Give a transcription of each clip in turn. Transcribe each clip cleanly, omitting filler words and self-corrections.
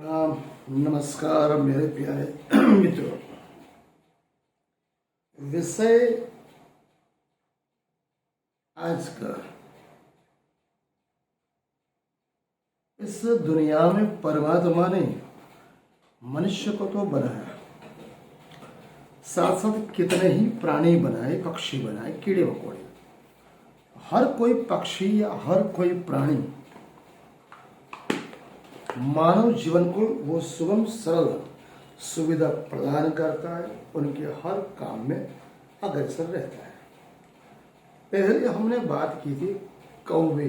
प्रणाम। नमस्कार मेरे प्यारे मित्रों। विषय आज का, इस दुनिया में परमात्मा ने मनुष्य को तो बनाया, साथ साथ कितने ही प्राणी बनाए, पक्षी बनाए, कीड़े मकोड़े। हर कोई पक्षी या हर कोई प्राणी मानव जीवन को वो सुगम सरल सुविधा प्रदान करता है, उनके हर काम में अग्रसर रहता है। पहले हमने बात की थी कौवे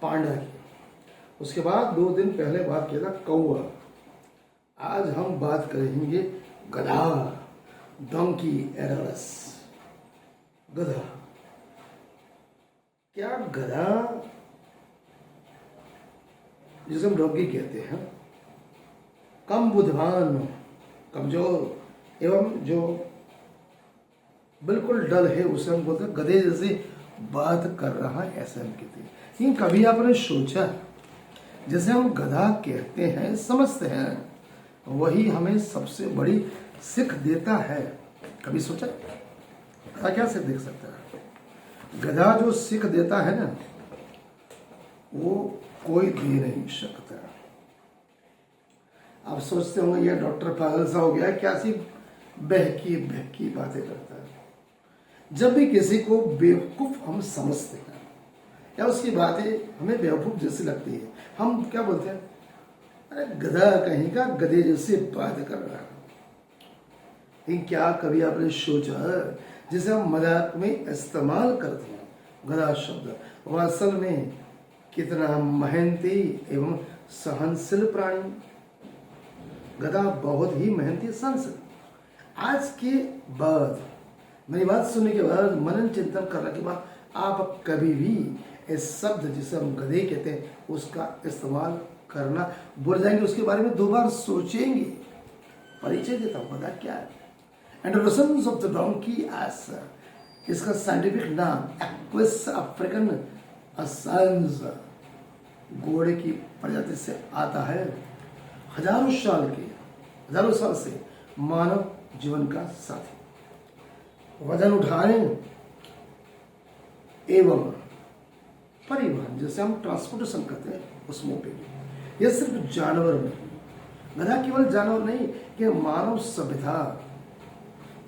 पांडा की, उसके बाद 2 दिन पहले बात किया था कौवा। आज हम बात करेंगे गधा, डोंकी एरस। गधा, क्या गधा जिसे हम डॉगी कहते हैं, कम बुद्धिमान, कमजोर एवं जो बिल्कुल डल है, उसे हम बोलते हैं गधे जैसे बात कर रहा है, ऐसे हम कहते हैं। लेकिन कभी आपने सोचा जैसे हम गधा कहते हैं, समझते हैं, वही हमें सबसे बड़ी सीख देता है? कभी सोचा गधा क्या सीख दे सकता है? गधा जो सीख देता है ना, वो कोई दे नहीं सकता। आप सोचते होंगे ये डॉक्टर पागल सा हो गया, क्या सी बहकी बहकी बातें करता है। जब भी किसी को बेवकूफ हम समझते हैं या उसकी बातें हमें बेवकूफ जैसी लगती है, हम क्या बोलते हैं? अरे गधा कहीं का, गधे जैसे बात कर रहा है। लेकिन क्या कभी आपने सोचा जिसे हम मजाक में इस्तेमाल करते हैं, गधा शब्द, वो असल में कितना मेहनती एवं सहनशील प्राणी। गधा बहुत ही मेहनती सहनशील। आज के बाद, मेरी बात सुनने के बाद, मनन चिंतन करने के बाद, आप कभी भी इस शब्द जिसे हम गधे कहते हैं उसका इस्तेमाल करना भूल जाएंगे, उसके बारे में 2 बार सोचेंगे। परिचय देता हूँ, गधा क्या है। Introduction of the donkey as, इसका साइंटिफिक नाम एक्विस अफ्रीकन असंस, घोड़े की प्रजाति से आता है। हजारों साल से मानव जीवन का साथी, वजन उठाने एवं परिवहन, जैसे हम ट्रांसपोर्टेशन करते हैं, उसमें उपयोगी। यह सिर्फ जानवर नहीं, गधा केवल जानवर नहीं, कि मानव सभ्यता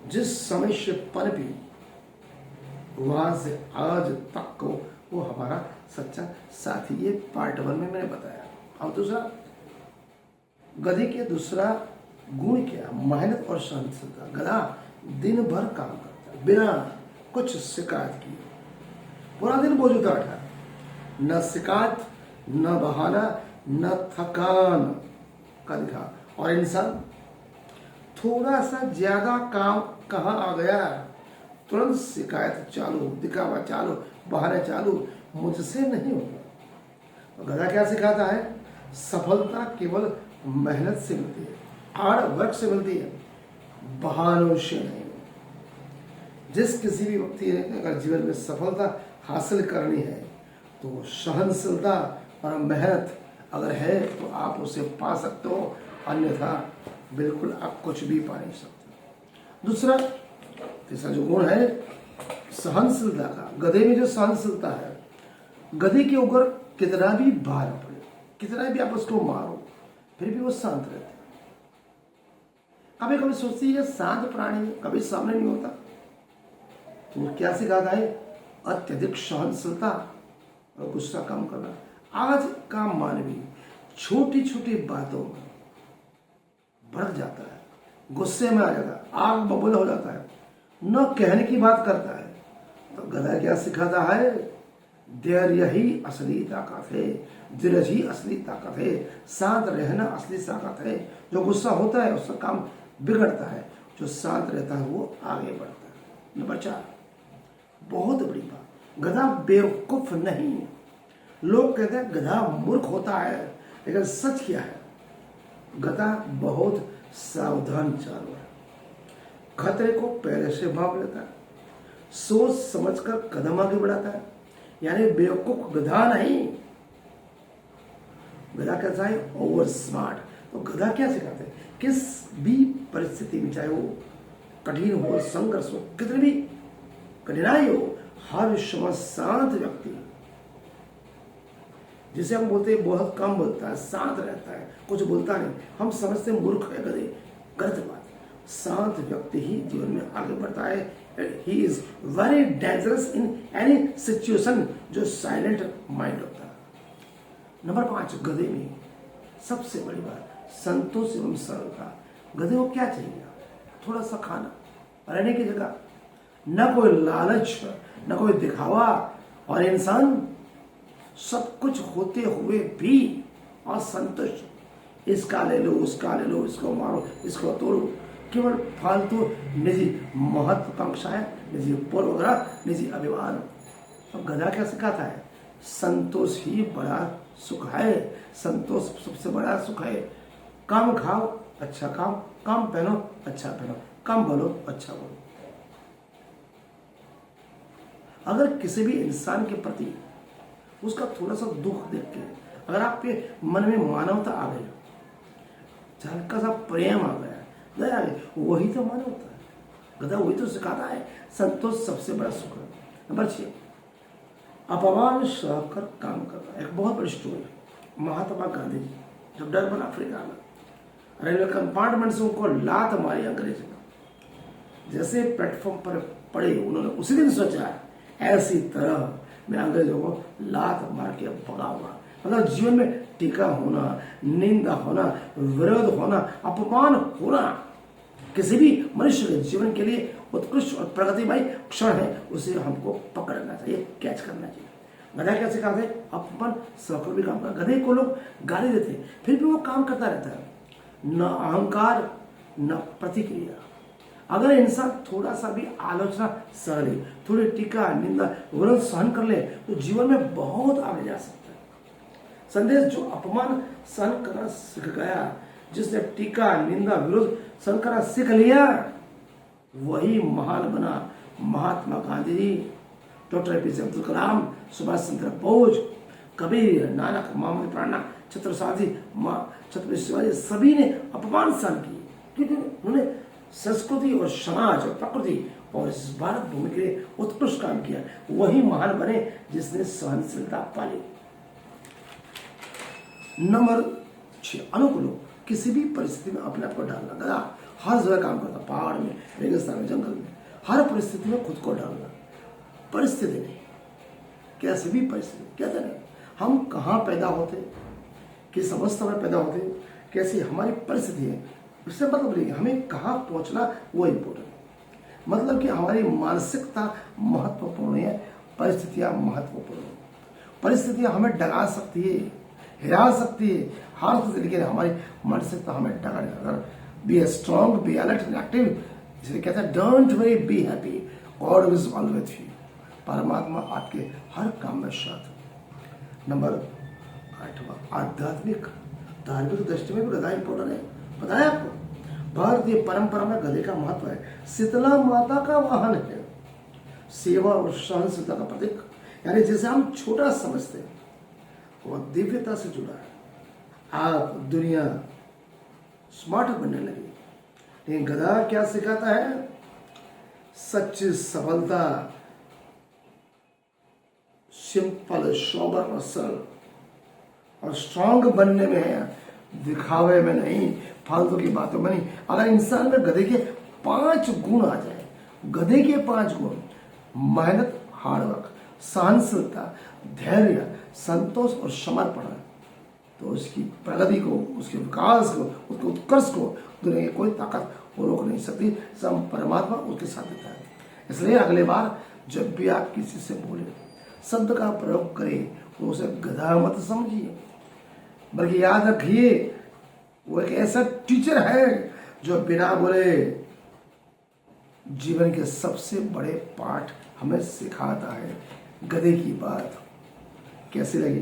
जिस समय से पनपी, वहां से आज तक को वो हमारा सच्चा साथी। ये पार्ट 1 में मैंने बताया। अब दूसरा, गधे के दूसरा गुण क्या? मेहनत और सहनशीलता। गधा दिन भर काम करता है बिना कुछ शिकायत किए, पूरा दिन बोझ उठाता है, न शिकायत, न बहाना, न थकान का दिखा। और इंसान थोड़ा सा ज्यादा काम कहाँ आ गया, तुरंत शिकायत चालू, दिखावा चालू, बहाने चालू, मुझसे नहीं होगा। तो गधा क्या सिखाता है? सफलता केवल मेहनत से मिलती है, हार्ड वर्क से मिलती है, बहानों से नहीं। जिस किसी भी व्यक्ति ने अगर जीवन में सफलता हासिल करनी है, तो सहनशीलता और मेहनत अगर है तो आप उसे पा सकते हो, अन्यथा बिल्कुल आप कुछ भी पा नहीं सकते। दूसरा, तीसरा जो गुण है सहनशीलता का, गधे में जो सहनशीलता है, गधे के ऊपर कितना भी भार पड़े, कितना भी आप उसको मारो, फिर भी वो शांत रहता है। कभी कभी सोचती है शांत प्राणी कभी सामने नहीं होता, तो वो क्या सिखाता है? अत्यधिक सहनशीलता और गुस्सा कम करना। आज का मानवी छोटी छोटी बातों में भड़क जाता है, गुस्से में आ जाता है, आग बबूला हो जाता है, न कहने की बात करता है। तो गधा क्या सिखाता है? धैर्य ही असली ताकत है, धीरज ही असली ताकत है, शांत रहना असली ताकत है। जो गुस्सा होता है उसका काम बिगड़ता है, जो शांत रहता है वो आगे बढ़ता है। नंबर 4, बहुत बड़ी बात, गधा बेवकूफ नहीं। लोग कहते हैं गधा मूर्ख होता है, लेकिन सच क्या है? गधा बहुत सावधान जानवर है, खतरे को पहले से भाप लेता है, सोच समझकर कदम आगे बढ़ाता है। यानी बेवकूफ गधा नहीं, गधा कैसा है? Over smart. तो गधा क्या सिखाते हैं? किस भी परिस्थिति में, चाहे वो कठिन हो, संघर्ष हो, कितनी भी कठिनाई हो, हर समय शांत व्यक्ति, जिसे हम बोलते हैं बहुत कम बोलता है, शांत रहता है, कुछ बोलता नहीं, हम समझते हैं मूर्ख है, गधे, गलत बात। शांत व्यक्ति ही जीवन में आगे बढ़ता है। He is very dangerous in any situation, जो साइलेंट माइंड होता है। नंबर 5, गधे में सबसे बड़ी बात संतोष एवं सरलता। गधे को क्या चाहिए? थोड़ा सा खाना, रहने की जगह, न कोई लालच, न कोई दिखावा, और इंसान सब कुछ होते हुए भी असंतुष्ट। इसका ले लो, उसका ले लो, इसको मारो, इसको तोड़ो, केवल फालतू निजी महत्वाकांक्षाएं, निजी पूर्वाग्रह, निजी अभिमान। तो गधा क्या सिखाता है? संतोष ही बड़ा सुख है। संतोष सबसे बड़ा सुख है। कम खाओ, अच्छा खाओ, कम पहनो, अच्छा पहनो, कम बोलो, अच्छा बोलो। अगर किसी भी इंसान के प्रति उसका थोड़ा सा दुख देख के अगर आपके मन में मानवता आ गई, हल्का सा प्रेम आ गया, दया आ गई, वही तो मानवता है। गधा वही तो सिखाता है संतोष सबसे बड़ा सुख है। नंबर 6, अपमान सहकर काम करना। एक बहुत बड़ी स्टोरी, महात्मा गांधी जी जब डरबन अफ्रीका में रेलवे कंपार्टमेंट से उनको लात मारी अंग्रेज ने, जैसे प्लेटफॉर्म पर पड़े, उन्होंने उसी दिन सोचा ऐसी तरह मैं अंग्रेजों को लात मार के भगाऊंगा। मतलब जीवन में टीका होना, निंदा होना, विरोध होना, अपमान होना किसी भी मनुष्य के जीवन के लिए उत्कृष्ट और प्रगतिमय क्षण है, उसे हमको पकड़ना चाहिए, कैच करना चाहिए। गधा क्या सिखाते हैं? अपमान सहकर भी काम करना। गधे को लोग गाली देते हैं, फिर भी वो काम करता रहता है, न अहंकार न प्रतिक्रिया। अगर इंसान थोड़ा सा भी आलोचना सह ले, थोड़ी टीका, निंदा, विरोध सहन कर ले, तो जीवन में बहुत आगे जा सकता है। संदेश जो अपमान सहन करना सीख गया, जिसने टीका, निंदा, विरोध सहन करना सीख लिया, वही महान बना। महात्मा गांधी जी, डॉक्टर APJ अब्दुल कलाम, सुभाष चंद्र बोस, कबीर, नानक, मोहम्मद प्राणा, छत्रसाल, छत्रपति शिवाजी, सभी ने अपमान सहन किए, क्योंकि उन्होंने संस्कृति और समाज और प्रकृति और इस भारत भूमि के लिए उत्कृष्ट काम किया। वही महान बने जिसने सहनशीलता पाली। नंबर 6, अनुकूल किसी भी परिस्थिति में अपने आप को डालना। गधा हर जगह काम करता, पहाड़ में, रेगिस्तान में, जंगल में, हर परिस्थिति में खुद को डालना। परिस्थिति नहीं, कैसी भी परिस्थिति, कहते नहीं हम कहाँ पैदा होते, किस अवस्था में पैदा होते, कैसी हमारी परिस्थिति है, उससे मतलब नहीं हमें कहाँ पहुंचना वो इम्पोर्टेंट है। मतलब कि हमारी मानसिकता महत्वपूर्ण है, परिस्थितियां महत्वपूर्ण है। परिस्थितियां हमें डरा सकती है, हिला सकती है, हार सकती है, लेकिन हमारी मानसिकता हमें डरा नहीं सकती। Be strong, be alert and active, जिसे कहते हैं don't worry, be happy, God is always with you. परमात्मा आपके हर काम में साथ है। नंबर 8, आध्यात्मिक, धार्मिक दृष्टि में भी गधा इंपॉर्टेंट है। बताया आपको, भारतीय परंपरा में गधे का महत्व है। शीतला माता का वाहन है, सेवा और सहनशीलता का प्रतीक, यानी जिसे हम छोटा समझते हैं वो दिव्यता से जुड़ा है। आप दुनिया स्मार्ट बनने लगी, लेकिन गधा क्या सिखाता है? सच्ची सफलता सिंपल, सोबर और सरल और स्ट्रांग बनने में है, दिखावे में नहीं, फालतू की बातों में नहीं। अगर इंसान में गधे के 5 गुण आ जाए, गधे के 5 गुण, मेहनत, हार्डवर्क, सहनशीलता, धैर्य, संतोष और समर्पण, तो उसकी प्रगति को, उसके विकास को, उसके उत्कर्ष को दुनिया की कोई ताकत वो रोक नहीं सकती। सब परमात्मा उसके साथ देता है। इसलिए अगले बार जब भी आप किसी से बोले, शब्द का प्रयोग करें, तो उसे गधा मत समझिए, बल्कि याद रखिए वो एक ऐसा टीचर है जो बिना बोले जीवन के सबसे बड़े पाठ हमें सिखाता है। गधे की बात कैसी लगी?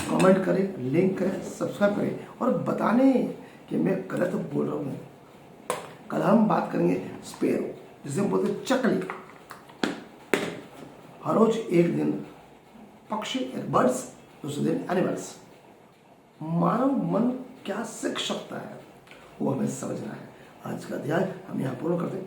कमेंट करें, लिंक करें, सब्सक्राइब करें और बताने कि मैं गलत बोल रहा हूँ। कल हम बात करेंगे स्पेरो, जिसे हम बोलते चकली। हर रोज एक दिन पक्षी, एक बर्ड्स, दूसरे दिन एनिमल्स। मानव मन क्या सीख सकता है वो हमें समझना है। आज का अध्याय हम यहाँ पूर्ण करते हैं।